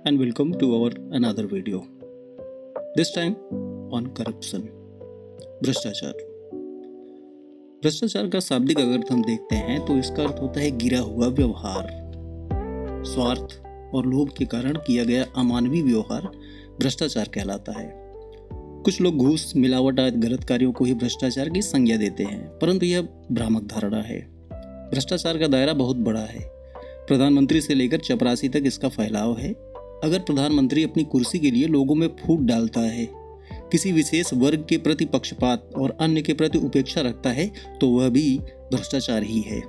and welcome to our another video. This time on corruption, भ्रष्टाचार। भ्रष्टाचार का शाब्दिक अगर हम देखते हैं तो इसका अर्थ होता है गिरा हुआ व्यवहार। स्वार्थ और लोभ के कारण किया गया अमानवीय व्यवहार भ्रष्टाचार कहलाता है। कुछ लोग घूस, मिलावट आदि गलत कार्यों को ही भ्रष्टाचार की संज्ञा देते हैं, परंतु यह भ्रामक धारणा है। भ्रष्टाचार का दायरा बहुत बड़ा है। प्रधानमंत्री से लेकर चपरासी तक इसका फैलाव है। अगर प्रधानमंत्री अपनी कुर्सी के लिए लोगों में फूट डालता है, किसी विशेष वर्ग के प्रति पक्षपात और अन्य के प्रति उपेक्षा रखता है, तो वह भी भ्रष्टाचार ही है।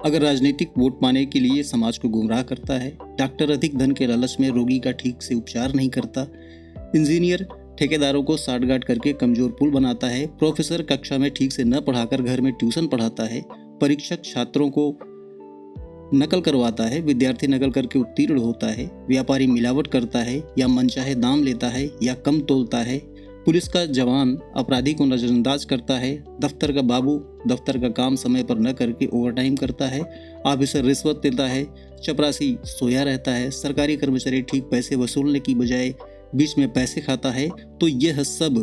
अगर राजनीतिक वोट पाने के लिए समाज को गुमराह करता है, डॉक्टर अधिक धन के लालच में रोगी का ठीक से उपचार नहीं करता, इंजीनियर ठेकेदारों को साठगांठ करके कमजोर पुल बनाता है, प्रोफेसर कक्षा में ठीक से न पढ़ाकर घर में ट्यूशन पढ़ाता है, परीक्षक छात्रों को नकल करवाता है, विद्यार्थी नकल करके उत्तीर्ण होता है, व्यापारी मिलावट करता है या मनचाहे दाम लेता है या कम तोलता है, पुलिस का जवान अपराधी को नजरअंदाज करता है, दफ्तर का बाबू दफ्तर का काम समय पर न करके ओवरटाइम करता है, ऑफिसर रिश्वत देता है, चपरासी सोया रहता है, सरकारी कर्मचारी ठीक पैसे वसूलने की बजाय बीच में पैसे खाता है, तो यह सब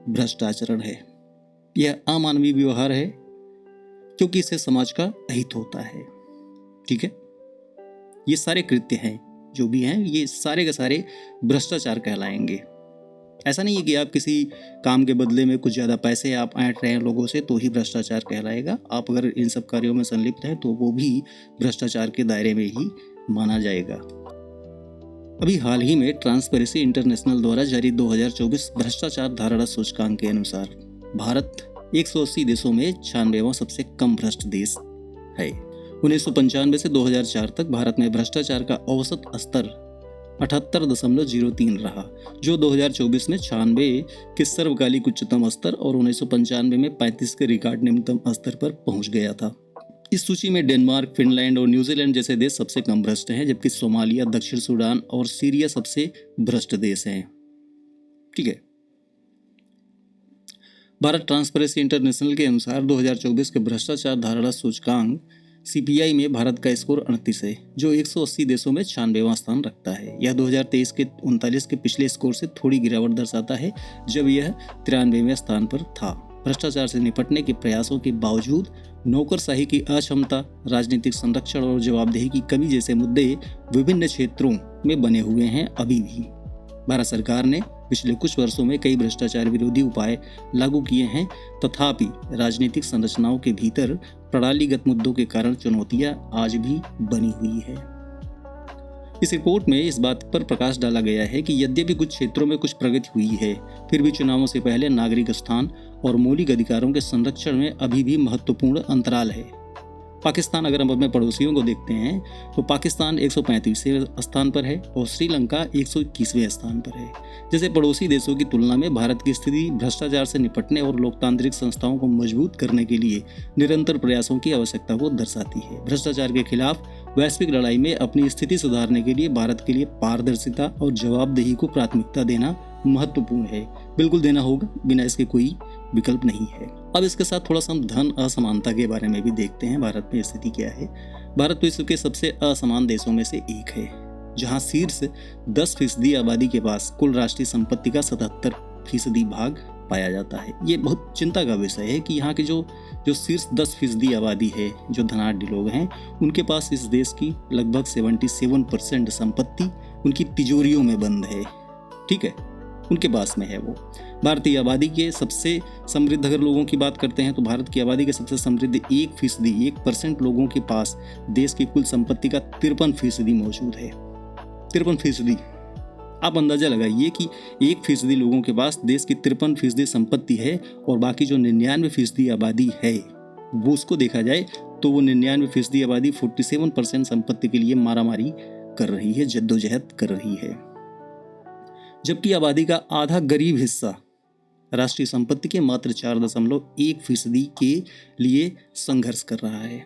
भ्रष्टाचरण है। यह अमानवीय व्यवहार है, क्योंकि इससे समाज का अहित होता है। ठीक है, ये सारे कृत्य हैं जो भी हैं, ये सारे के सारे भ्रष्टाचार कहलाएंगे। ऐसा नहीं है कि आप किसी काम के बदले में कुछ ज़्यादा पैसे आप ऐंठ रहे हैं लोगों से तो ही भ्रष्टाचार कहलाएगा। आप अगर इन सब कार्यों में संलिप्त हैं तो वो भी भ्रष्टाचार के दायरे में ही माना जाएगा। अभी हाल ही में ट्रांसपेरेंसी इंटरनेशनल द्वारा जारी 2024 भ्रष्टाचार धारणा सूचकांक के अनुसार भारत 180 देशों में 96वां सबसे कम भ्रष्ट देश है। 1995 से 2004 तक भारत में भ्रष्टाचार का औसत स्तर 78.03 रहा, जो 2024 में 96 के सर्वकालिक उच्चतम स्तर और 1995 में 35 के रिकॉर्ड निम्नतम स्तर पर पहुंच गया था। इस सूची में डेनमार्क, फिनलैंड और न्यूजीलैंड जैसे देश सबसे कम भ्रष्ट हैं, जबकि सोमालिया, दक्षिण सूडान और सीरिया सबसे भ्रष्ट देश हैं। ठीक है, भारत ट्रांसपेरेंसी इंटरनेशनल के अनुसार 2024 के भ्रष्टाचार धारणा सूचकांक CPI में भारत का स्कोर 38 है, जो 180 देशों में 96वां स्थान रखता है। यह 2023 के 39 के पिछले स्कोर से थोड़ी गिरावट दर्शाता है, जब यह 93वें स्थान पर था। भ्रष्टाचार से निपटने के प्रयासों के बावजूद नौकरशाही की अक्षमता, राजनीतिक संरक्षण और जवाबदेही की कमी जैसे मुद्दे विभिन्न क्षेत्रों में बने हुए हैं। अभी भी भारत सरकार ने पिछले कुछ वर्षों में कई भ्रष्टाचार विरोधी उपाय लागू किए हैं, तथापि राजनीतिक संरचनाओं के भीतर प्रणालीगत मुद्दों के कारण चुनौतियां आज भी बनी हुई है। इस रिपोर्ट में इस बात पर प्रकाश डाला गया है कि यद्यपि कुछ क्षेत्रों में कुछ प्रगति हुई है, फिर भी चुनावों से पहले नागरिक स्थान और मौलिक अधिकारों के संरक्षण में अभी भी महत्वपूर्ण अंतराल है। पाकिस्तान, अगर हम अपने पड़ोसियों को देखते हैं तो पाकिस्तान 135वें स्थान पर है और श्रीलंका 121वें स्थान पर है। जैसे पड़ोसी देशों की तुलना में भारत की स्थिति भ्रष्टाचार से निपटने और लोकतांत्रिक संस्थाओं को मजबूत करने के लिए निरंतर प्रयासों की आवश्यकता को दर्शाती है। भ्रष्टाचार के खिलाफ वैश्विक लड़ाई में अपनी स्थिति सुधारने के लिए भारत के लिए पारदर्शिता और जवाबदेही को प्राथमिकता देना महत्वपूर्ण है। बिल्कुल देना होगा, बिना इसके कोई विकल्प नहीं है। अब इसके साथ थोड़ा सा हम धन असमानता के बारे में भी देखते हैं। भारत में स्थिति क्या है। भारत विश्व के सबसे असमान देशों में से एक है, जहां शीर्ष 10% आबादी के पास कुल राष्ट्रीय संपत्ति का 77% भाग पाया जाता है। ये बहुत चिंता का विषय है कि यहाँ के जो शीर्ष 10% आबादी है, जो धनाढ्य लोग हैं, उनके पास इस देश की लगभग 77% संपत्ति उनकी तिजोरियों में बंद है। ठीक है, उनके पास में है वो। भारतीय आबादी के सबसे समृद्ध अगर लोगों की बात करते हैं तो भारत की आबादी के सबसे समृद्ध 1% लोगों के पास देश की कुल संपत्ति का 53% मौजूद है। 53%। आप अंदाजा लगाइए कि 1% लोगों के पास देश की 53% संपत्ति है और बाकी जो 99% आबादी है, वो उसको देखा जाए तो वो 99% आबादी 47% संपत्ति के लिए मारामारी कर रही है, जद्दोजहद कर रही है। जबकि आबादी का आधा गरीब हिस्सा राष्ट्रीय संपत्ति के मात्र 4.1% के लिए संघर्ष कर रहा है।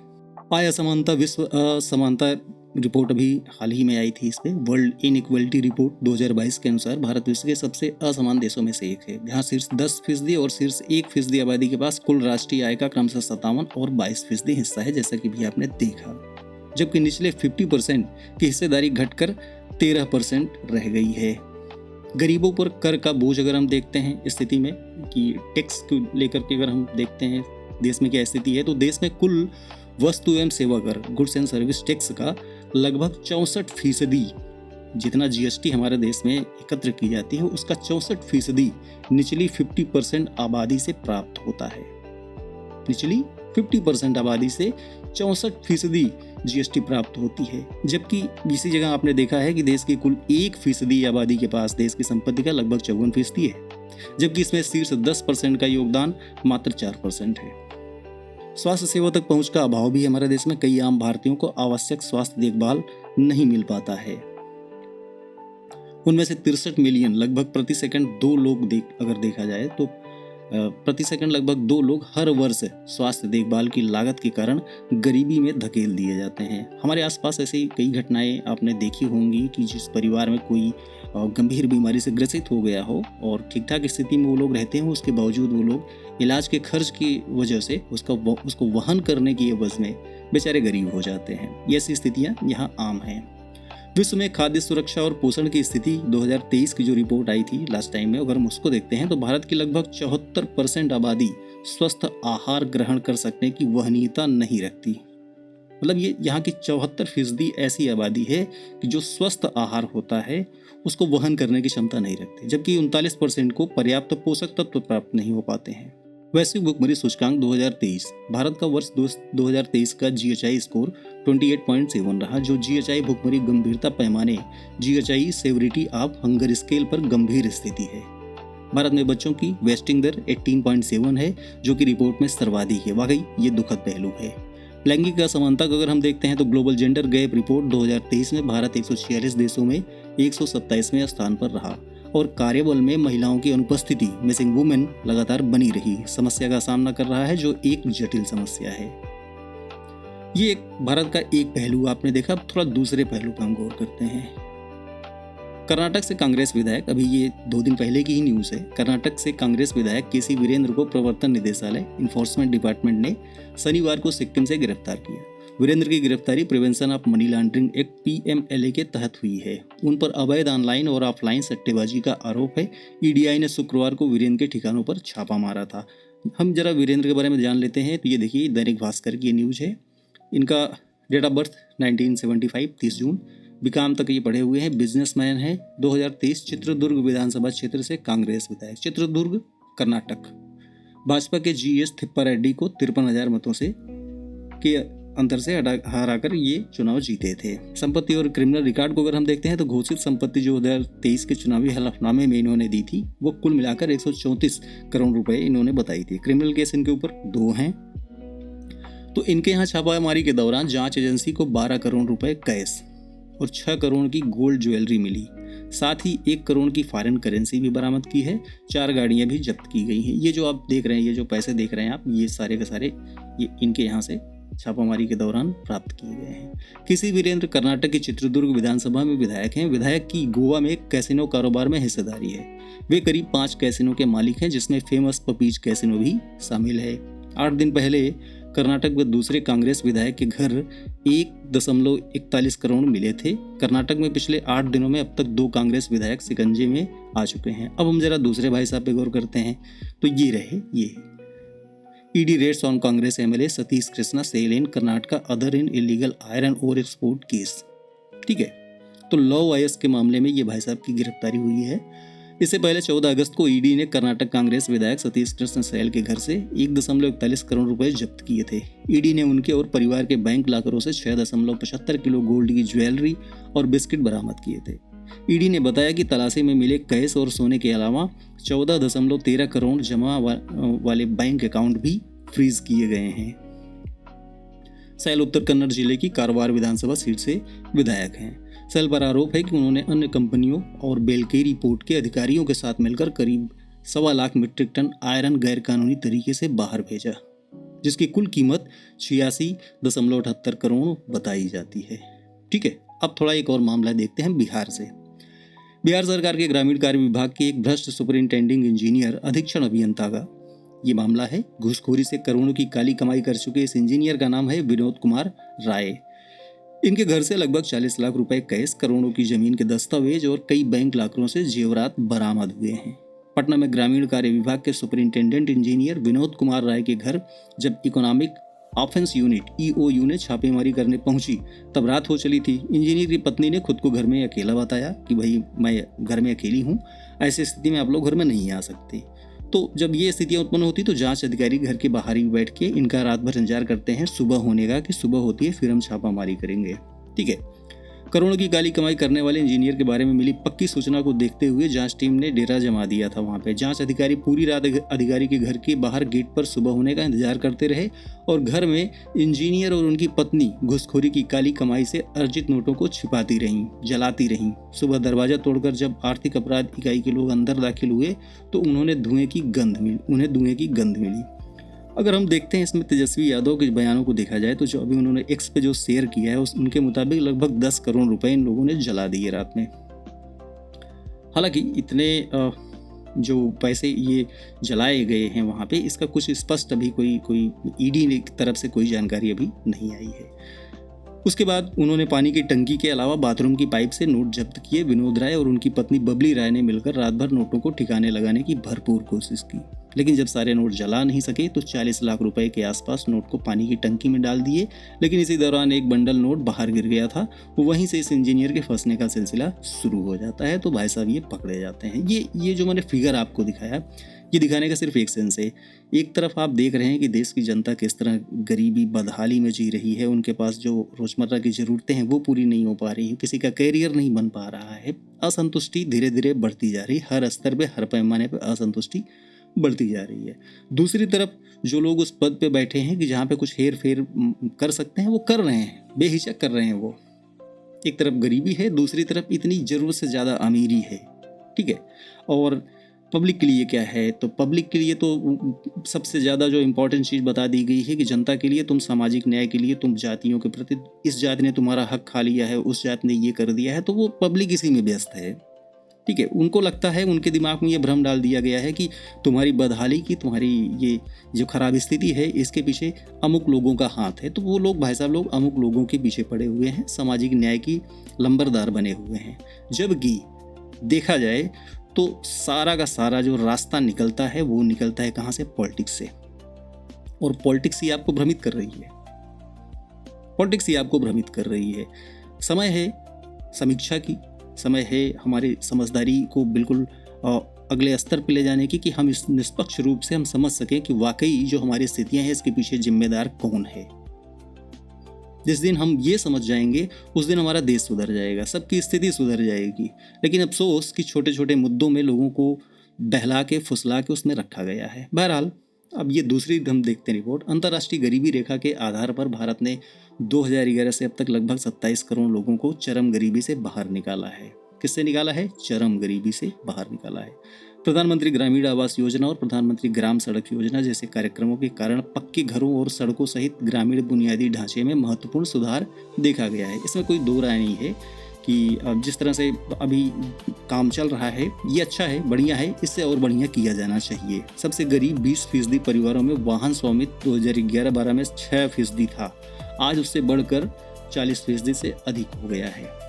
आय असमानता, विश्व असमानता रिपोर्ट अभी हाल ही में आई थी। इस पे वर्ल्ड इनइक्वालिटी रिपोर्ट 2022 के अनुसार भारत विश्व के सबसे असमान देशों में से एक है, जहां शीर्ष 10% और शीर्ष 1% आबादी के पास कुल राष्ट्रीय आय का क्रमशः 57 और 22% हिस्सा है, जैसा कि भी आपने देखा। जबकि निचले 50% की हिस्सेदारी घटकर 13% रह गई है। गरीबों पर कर का बोझ अगर हम देखते हैं स्थिति में कि टैक्स को लेकर के अगर हम देखते हैं देश में क्या स्थिति है, तो देश में कुल वस्तु एवं सेवा कर गुड्स एंड सर्विस टैक्स का लगभग 64% जितना जीएसटी हमारे देश में एकत्र की जाती है उसका 64% निचली 50% आबादी से प्राप्त होता है। निचली 50% आबादी से 64% जीएसटी प्राप्त होती है, जबकि इसी जगह आपने देखा है कि देश की कुल 1% आबादी के पास देश की संपत्ति का लगभग 54% है, जबकि इसमें शीर्ष 10% का योगदान मात्र 4% है। स्वास्थ्य सेवा तक पहुंच का अभाव भी हमारे देश में कई आम भारतीयों को आवश्यक स्वास्थ्य देखभाल नहीं मिल पाता है। उनमें से 63 मिलियन लगभग प्रति सेकंड 2 लोग अगर देखा जाए तो प्रति सेकंड लगभग 2 लोग हर वर्ष स्वास्थ्य देखभाल की लागत के कारण गरीबी में धकेल दिए जाते हैं। हमारे आसपास ऐसी कई घटनाएं आपने देखी होंगी कि जिस परिवार में कोई गंभीर बीमारी से ग्रसित हो गया हो और ठीक ठाक स्थिति में वो लोग रहते हैं, उसके बावजूद वो लोग इलाज के खर्च की वजह से उसको वहन करने की एवज में बेचारे गरीब हो जाते हैं। ये ऐसी स्थितियाँ यहाँ आम हैं। विश्व में खाद्य सुरक्षा और पोषण की स्थिति 2023 की जो रिपोर्ट आई थी लास्ट टाइम में, अगर हम उसको देखते हैं तो भारत की लगभग 74% आबादी स्वस्थ आहार ग्रहण कर सकने की वहनीयता नहीं रखती। मतलब ये यहाँ की 74% ऐसी आबादी है कि जो स्वस्थ आहार होता है उसको वहन करने की क्षमता नहीं रखती, जबकि 39% को पर्याप्त पोषक तत्व प्राप्त नहीं हो पाते हैं। वैश्विक भुखमरी सूचकांक 2023 भारत का वर्ष 2023 का जीएचआई स्कोर 28.7 रहा, जो जीएचआई भुखमरी गंभीरता पैमाने GHI severity of hunger scale पर गंभीर स्थिति है। भारत में बच्चों की वेस्टिंग दर 18.7 है, जो कि रिपोर्ट में सर्वाधिक है। वाकई ये दुखद पहलू है। लैंगिक असमानता को अगर हम देखते हैं तो ग्लोबल जेंडर गैप रिपोर्ट 2023 में भारत 146 देशों में 127वें स्थान पर रहा और कार्यबल में महिलाओं की अनुपस्थिति मिसिंग वुमेन लगातार बनी रही समस्या का सामना कर रहा है, जो एक जटिल समस्या है। ये एक भारत का एक पहलू आपने देखा। अब थोड़ा दूसरे पहलू पर हम गौर करते हैं। कर्नाटक से कांग्रेस विधायक, अभी ये 2 दिन पहले की ही न्यूज है, कर्नाटक से कांग्रेस विधायक केसी वीरेंद्र को प्रवर्तन निदेशालय इन्फोर्समेंट डिपार्टमेंट ने शनिवार को सिक्किम से गिरफ्तार किया। वीरेंद्र की गिरफ्तारी prevention of money laundering act PMLA के तहत हुई है। उन पर अवैध ऑनलाइन और ऑफलाइन सट्टेबाजी का आरोप है। ईडीआई ने शुक्रवार को वीरेंद्र के ठिकानों पर छापा मारा था। हम जरा वीरेंद्र के बारे में जान लेते हैं। तो ये देखिए दैनिक भास्कर की न्यूज है। इनका डेट ऑफ बर्थ 1975 30 जून, बीकॉम तक ये पढ़े हुए हैं, बिजनेसमैन है। 2023 चित्रदुर्ग विधानसभा क्षेत्र से कांग्रेस विधायक, चित्रदुर्ग कर्नाटक। भाजपा के जीएस थिप्पा रेड्डी को 53,000 मतों से के अंतर से हराकर ये चुनाव जीते थे। संपत्ति और क्रिमिनल रिकॉर्ड को अगर हम देखते हैं तो घोषित संपत्ति जो 2023 के चुनावी हलफनामे में इन्होंने दी थी वो कुल मिलाकर 134 करोड़ रुपए इन्होंने बताई थी। क्रिमिनल केस इनके ऊपर 2 हैं। तो इनके यहाँ छापामारी के दौरान जांच एजेंसी को 12 करोड़ रुपए कैश और 6 करोड़ की गोल्ड ज्वेलरी मिली। साथ ही 1 करोड़ की फॉरेन करेंसी भी बरामद की है। 4 गाड़ियां भी जब्त की गई हैं। ये जो आप देख रहे हैं, ये जो पैसे देख रहे हैं आप, ये सारे के सारे ये इनके यहाँ से छापामारी के दौरान प्राप्त किए गए हैं। केसी वीरेंद्र कर्नाटक की चित्रदुर्ग विधानसभा में विधायक हैं। विधायक की गोवा में कैसीनो कारोबार में हिस्सेदारी है। वे करीब 5 कैसीनो के मालिक हैं, जिसमें फेमस पपीज कैसीनो भी शामिल है। 8 दिन पहले कर्नाटक में दूसरे कांग्रेस विधायक के घर 1.41 करोड़ मिले थे। कर्नाटक में पिछले 8 दिनों में अब तक 2 कांग्रेस विधायक शिकंजे में आ चुके हैं। अब हम जरा दूसरे भाई साहब पे गौर करते हैं। तो ये रहे, ये ED raids on Congress MLA Satish Krishna Sail in Karnataka other in illegal iron ore export case. ठीक है, तो लॉ वायर्स के मामले में ये भाई साहब की गिरफ्तारी हुई है। इससे पहले 14 अगस्त को ईडी ने कर्नाटक कांग्रेस विधायक सतीश कृष्ण सैल के घर से 1.41 करोड़ रुपए जब्त किए थे। ईडी ने उनके और परिवार के बैंक लॉकरों से 6.75 किलो गोल्ड की ज्वेलरी और बिस्किट बरामद किए थे। ईडी ने बताया कि तलाशी में मिले कैश और सोने के अलावा 14.13 करोड़ जमा वाले बैंक अकाउंट भी फ्रीज किए गए हैं। सैल उत्तर कन्नड़ जिले की कारवार विधानसभा सीट से विधायक हैं। सैल पर आरोप है कि उन्होंने अन्य कंपनियों और बेलकेरी पोर्ट के अधिकारियों के साथ मिलकर करीब 1.25 लाख मीट्रिक टन आयरन गैरकानूनी तरीके से बाहर भेजा, जिसकी कुल कीमत 86.78 करोड़ बताई जाती है। ठीक है, अब थोड़ा एक और मामला देखते हैं बिहार से। बिहार सरकार के ग्रामीण कार्य विभाग के एक भ्रष्ट सुपरिंटेंडिंग इंजीनियर अधीक्षण अभियंता का ये मामला है। घूसखोरी से करोड़ों की काली कमाई कर चुके इस इंजीनियर का नाम है विनोद कुमार राय। इनके घर से लगभग 40 लाख रुपए कैश, करोड़ों की जमीन के दस्तावेज और कई बैंक लाकरों से जेवरात बरामद हुए हैं। पटना में ग्रामीण कार्य विभाग के सुपरिंटेंडेंट इंजीनियर विनोद कुमार राय के घर जब इकोनॉमिक ऑफेंस यूनिट EOU ने छापेमारी करने पहुंची तब रात हो चली थी। इंजीनियर की पत्नी ने खुद को घर में अकेला बताया कि भाई मैं घर में अकेली हूँ, ऐसी स्थिति में आप लोग घर में नहीं आ सकते। तो जब ये स्थितियाँ उत्पन्न होती तो जांच अधिकारी घर के बाहर ही बैठ के इनका रात भर इंतजार करते हैं सुबह होने का, कि सुबह होती है फिर हम छापामारी करेंगे। ठीक है। करोड़ों की काली कमाई करने वाले इंजीनियर के बारे में मिली पक्की सूचना को देखते हुए जांच टीम ने डेरा जमा दिया था वहां पे। जांच अधिकारी पूरी रात अधिकारी के घर के बाहर गेट पर सुबह होने का इंतजार करते रहे और घर में इंजीनियर और उनकी पत्नी घुसखोरी की काली कमाई से अर्जित नोटों को छिपाती रहीं, जलाती रहीं। सुबह दरवाजा तोड़कर जब आर्थिक अपराध इकाई के लोग अंदर दाखिल हुए तो उन्हें धुएं की गंध मिली। अगर हम देखते हैं इसमें तेजस्वी यादव के बयानों को देखा जाए तो जो अभी उन्होंने एक्स पे जो शेयर किया है उनके मुताबिक लगभग 10 करोड़ रुपए इन लोगों ने जला दिए रात में। हालांकि इतने जो पैसे ये जलाए गए हैं वहाँ पे, इसका कुछ स्पष्ट अभी कोई ईडी की तरफ से कोई जानकारी अभी नहीं आई है। उसके बाद उन्होंने पानी की टंकी के अलावा बाथरूम की पाइप से नोट जब्त किए। विनोद राय और उनकी पत्नी बबली राय ने मिलकर रात भर नोटों को ठिकाने लगाने की भरपूर कोशिश की, लेकिन जब सारे नोट जला नहीं सके तो 40 लाख रुपए के आसपास नोट को पानी की टंकी में डाल दिए। लेकिन इसी दौरान एक बंडल नोट बाहर गिर गया था। वहीं से इस इंजीनियर के फंसने का सिलसिला शुरू हो जाता है। तो भाई साहब ये पकड़े जाते हैं। ये जो मैंने फिगर आपको दिखाया, ये दिखाने का सिर्फ एक सेंस है। एक तरफ आप देख रहे हैं कि देश की जनता किस तरह गरीबी बदहाली में जी रही है, उनके पास जो रोजमर्रा की ज़रूरतें हैं वो पूरी नहीं हो पा रही हैं, किसी का कैरियर नहीं बन पा रहा है। असंतुष्टि धीरे धीरे बढ़ती जा रही है, हर स्तर पे हर पैमाने पे असंतुष्टि बढ़ती जा रही है। दूसरी तरफ जो लोग उस पद पे बैठे हैं कि जहाँ पे कुछ हेर फेर कर सकते हैं वो कर रहे हैं, बेहिचक कर रहे हैं। वो एक तरफ गरीबी है, दूसरी तरफ इतनी ज़रूरत से ज़्यादा अमीरी है। ठीक है। और पब्लिक के लिए क्या है, तो पब्लिक के लिए तो सबसे ज़्यादा जो इम्पोर्टेंट चीज़ बता दी गई है कि जनता के लिए तुम सामाजिक न्याय के लिए तुम जातियों के प्रति, इस जाति ने तुम्हारा हक खा लिया है, उस जाति ने ये कर दिया है, तो वो पब्लिक इसी में व्यस्त है। ठीक है। उनको लगता है, उनके दिमाग में ये भ्रम डाल दिया गया है कि तुम्हारी बदहाली की, तुम्हारी ये जो खराब स्थिति है इसके पीछे अमुक लोगों का हाथ है। तो वो लोग भाई साहब लोग अमुक लोगों के पीछे पड़े हुए हैं, सामाजिक न्याय की लंबरदार बने हुए हैं। जबकि देखा जाए तो सारा का सारा जो रास्ता निकलता है वो निकलता है कहाँ से? पॉलिटिक्स से। और पॉलिटिक्स ही आपको भ्रमित कर रही है, पॉलिटिक्स ही आपको भ्रमित कर रही है। समय है समीक्षा की, समय है हमारी समझदारी को बिल्कुल अगले स्तर पर ले जाने की, कि हम इस निष्पक्ष रूप से हम समझ सकें कि वाकई जो हमारी स्थितियां हैं इसके पीछे जिम्मेदार कौन है। जिस दिन हम ये समझ जाएंगे उस दिन हमारा देश सुधर जाएगा, सबकी स्थिति सुधर जाएगी। लेकिन अफसोस कि छोटे छोटे मुद्दों में लोगों को बहला के फुसला के उसमें रखा गया है। बहरहाल अब ये दूसरी हम देखते हैं रिपोर्ट। अंतर्राष्ट्रीय गरीबी रेखा के आधार पर भारत ने 2011 से अब तक लगभग 27 करोड़ लोगों को चरम गरीबी से बाहर निकाला है। किससे निकाला है? चरम गरीबी से बाहर निकाला है। प्रधानमंत्री ग्रामीण आवास योजना और प्रधानमंत्री ग्राम सड़क योजना जैसे कार्यक्रमों के कारण पक्के घरों और सड़कों सहित ग्रामीण बुनियादी ढांचे में महत्वपूर्ण सुधार देखा गया है। इसमें कोई दो राय नहीं है कि जिस तरह से अभी काम चल रहा है ये अच्छा है, बढ़िया है, इससे और बढ़िया किया जाना चाहिए। सबसे गरीब 20% परिवारों में वाहन स्वामित्व 2011-12 में 6% था, आज उससे बढ़कर 40% से अधिक हो गया है।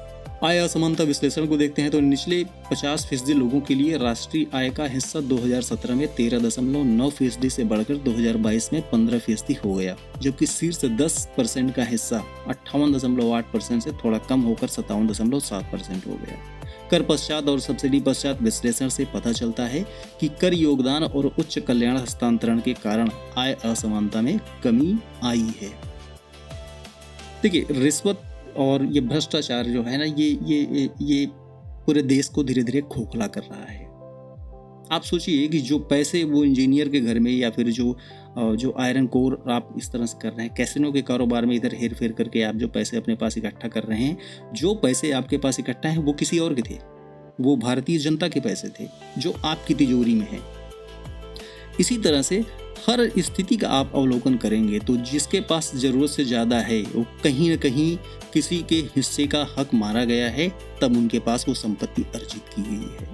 आय असमानता विश्लेषण को देखते हैं तो निचले 50% लोगों के लिए राष्ट्रीय आय का हिस्सा 2017 में 13.9% से बढ़कर 2022 में 15% हो गया, जबकि शीर्ष 10% का हिस्सा 58.8% से थोड़ा कम होकर 57.7% हो गया। कर पश्चात और सब्सिडी पश्चात विश्लेषण से पता चलता है कि कर योगदान और उच्च कल्याण हस्तांतरण के कारण आय असमानता में कमी आई है। देखिए, रिश्वत और ये भ्रष्टाचार जो है ना, ये पूरे देश को धीरे धीरे खोखला कर रहा है। आप सोचिए कि जो पैसे वो इंजीनियर के घर में या फिर जो आयरन कोर आप इस तरह से कर रहे हैं, कैसीनो के कारोबार में इधर हेर फेर करके आप जो पैसे अपने पास इकट्ठा कर रहे हैं, जो पैसे आपके पास इकट्ठा हैं वो किसी और के थे, वो भारतीय जनता के पैसे थे जो आपकी तिजोरी में है। इसी तरह से हर स्थिति का आप अवलोकन करेंगे तो जिसके पास ज़रूरत से ज़्यादा है वो कहीं न कहीं किसी के हिस्से का हक मारा गया है, तब उनके पास वो संपत्ति अर्जित की गई है।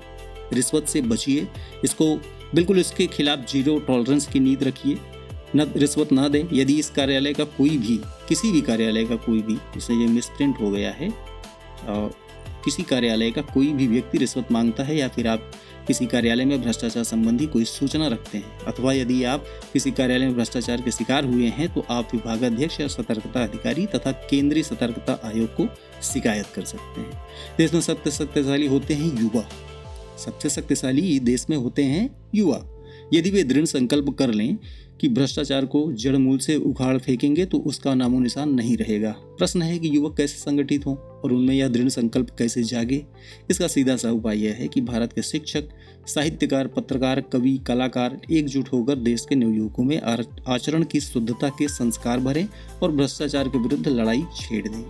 रिश्वत से बचिए, इसको बिल्कुल इसके खिलाफ जीरो टॉलरेंस की नीति रखिए। न रिश्वत ना दें। यदि इस कार्यालय का कोई भी, किसी भी कार्यालय का कोई भी, जैसे ये मिसप्रिंट हो गया है, किसी कार्यालय का कोई भी व्यक्ति रिश्वत मांगता है या फिर आप किसी कार्यालय में भ्रष्टाचार संबंधी कोई सूचना रखते हैं, अथवा यदि आप किसी कार्यालय में भ्रष्टाचार के शिकार हुए हैं, तो आप विभागाध्यक्ष या सतर्कता अधिकारी तथा केंद्रीय सतर्कता आयोग को शिकायत कर सकते हैं। देश में सबसे शक्तिशाली होते हैं युवा। सबसे शक्तिशाली देश में होते हैं युवा। यदि वे दृढ़ संकल्प कर लें कि भ्रष्टाचार को जड़ मूल से उखाड़ फेंकेंगे तो उसका नामो निशान नहीं रहेगा। प्रश्न है कि युवक कैसे संगठित हों और उनमें यह दृढ़ संकल्प कैसे जागे। इसका सीधा सा उपाय यह है कि भारत के शिक्षक, साहित्यकार, पत्रकार, कवि, कलाकार एकजुट होकर देश के नवयुवकों में आचरण की शुद्धता के संस्कार भरें और भ्रष्टाचार के विरुद्ध लड़ाई छेड़ दें।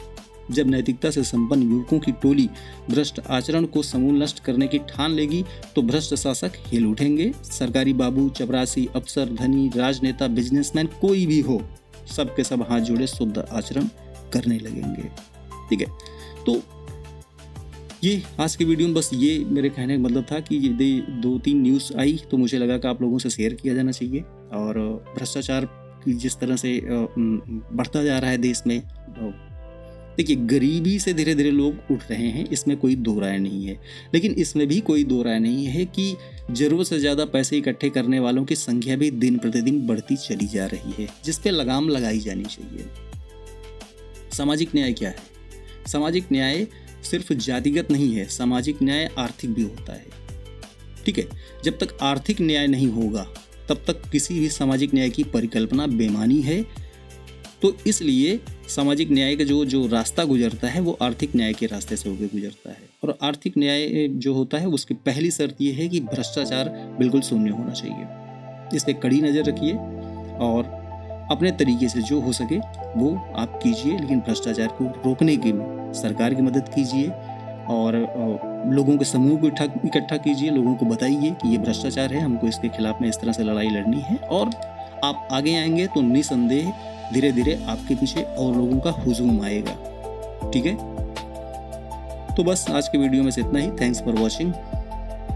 जब नैतिकता से संपन्न युवकों की टोली भ्रष्ट आचरण को समूल नष्ट करने की ठान लेगी तो भ्रष्ट शासक हिल उठेंगे। सरकारी बाबू, चपरासी, अफसर, धनी, राजनेता, बिजनेसमैन कोई भी हो, सबके सब हाथ जोड़े शुद्ध आचरण करने लगेंगे। ठीक है, तो ये आज के वीडियो में बस ये मेरे कहने का मतलब था कि यदि 2-3 न्यूज़ आई तो मुझे लगा कि आप लोगों से शेयर किया जाना चाहिए। और भ्रष्टाचार की जिस तरह से बढ़ता जा रहा है देश में, देखिए गरीबी से धीरे धीरे लोग उठ रहे हैं, इसमें कोई दो राय नहीं है। लेकिन इसमें भी कोई दो राय नहीं है कि जरूरत से ज़्यादा पैसे इकट्ठे करने वालों की संख्या भी दिन प्रतिदिन बढ़ती चली जा रही है, जिस पे लगाम लगाई जानी चाहिए। सामाजिक न्याय क्या है? सामाजिक न्याय सिर्फ जातिगत नहीं है, सामाजिक न्याय आर्थिक भी होता है। ठीक है, जब तक आर्थिक न्याय नहीं होगा तब तक किसी भी सामाजिक न्याय की परिकल्पना बेमानी है। तो इसलिए सामाजिक न्याय का जो रास्ता गुजरता है वो आर्थिक न्याय के रास्ते से होकर गुजरता है। और आर्थिक न्याय जो होता है उसकी पहली शर्त ये है कि भ्रष्टाचार बिल्कुल शून्य होना चाहिए। इस पर कड़ी नज़र रखिए और अपने तरीके से जो हो सके वो आप कीजिए, लेकिन भ्रष्टाचार को रोकने के में सरकार की मदद कीजिए और लोगों के समूह को इकट्ठा कीजिए, लोगों को बताइए कि ये भ्रष्टाचार है, हमको इसके खिलाफ में इस तरह से लड़ाई लड़नी है। और आप आगे आएंगे तो निसंदेह धीरे धीरे आपके पीछे और लोगों का हुजूम आएगा। ठीक है, तो बस आज के वीडियो में से इतना ही। Thanks for watching.